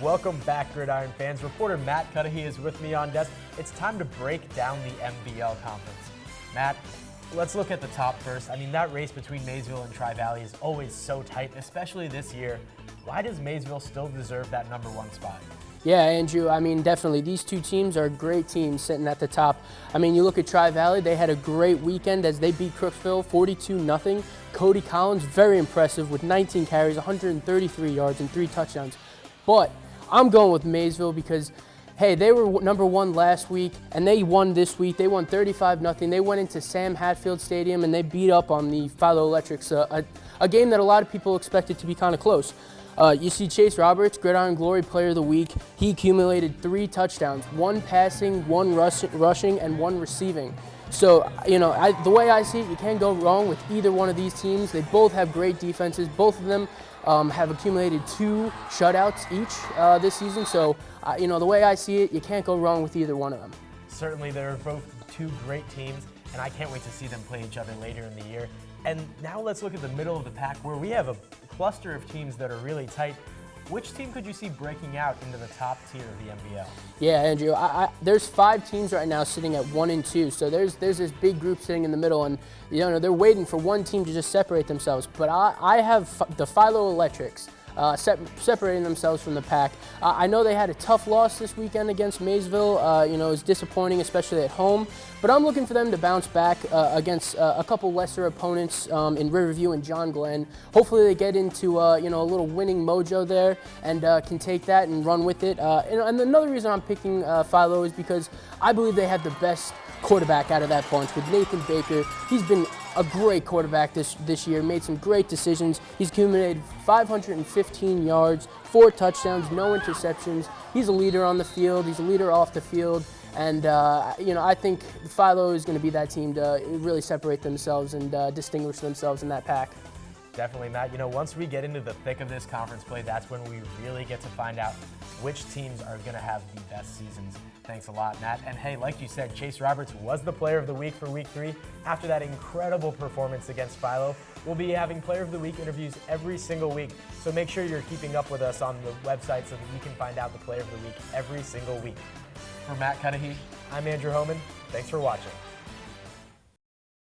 Welcome back, Gridiron fans. Reporter Matt Cudahy is with me on desk. It's time to break down the MVL conference. Matt, let's look at the top first. I mean, that race between Maysville and Tri-Valley is always so tight, especially this year. Why does Maysville still deserve that #1 spot? Yeah, Andrew, I mean, definitely. These two teams are great teams sitting at the top. I mean, you look at Tri-Valley, they had a great weekend as they beat Crooksville 42-0. Cody Collins, very impressive with 19 carries, 133 yards, and 3 touchdowns. But I'm going with Maysville because, hey, they were #1 last week, and they won this week. They won 35-0. They went into Sam Hatfield Stadium, and they beat up on the Philo Electrics, a game that a lot of people expected to be kind of close. You see Chase Roberts, Gridiron Glory Player of the Week. He accumulated 3 touchdowns, 1 passing, 1 rushing, and 1 receiving. So, you know, the way I see it, you can't go wrong with either one of these teams. They both have great defenses. Both of them have accumulated 2 shutouts each this season. So, you know, the way I see it, you can't go wrong with either one of them. Certainly, they're both 2 great teams, and I can't wait to see them play each other later in the year. And now let's look at the middle of the pack where we have a cluster of teams that are really tight. Which team could you see breaking out into the top tier of the MVL? Yeah, Andrew, there's 5 teams right now sitting at 1 and 2. So there's this big group sitting in the middle, and you know they're waiting for one team to just separate themselves. But I have the Philo Electrics separating themselves from the pack. I know they had a tough loss this weekend against Maysville. You know, it was disappointing, especially at home. But I'm looking for them to bounce back against a couple lesser opponents in Riverview and John Glenn. Hopefully they get into you know, a little winning mojo there and can take that and run with it. And another reason I'm picking Philo is because I believe they have the best quarterback out of that bunch with Nathan Baker. He's been a great quarterback this year, made some great decisions. He's accumulated 515 yards, 4 touchdowns, no interceptions. He's a leader on the field. He's a leader off the field. And, you know, I think Philo is going to be that team to really separate themselves and distinguish themselves in that pack. Definitely, Matt. You know, once we get into the thick of this conference play, that's when we really get to find out which teams are going to have the best seasons. Thanks a lot, Matt. And hey, like you said, Chase Roberts was the Player of the Week for Week 3. After that incredible performance against Philo, we'll be having Player of the Week interviews every single week. So make sure you're keeping up with us on the website so that you can find out the Player of the Week every single week. For Matt Cudahy, I'm Andrew Hohman. Thanks for watching.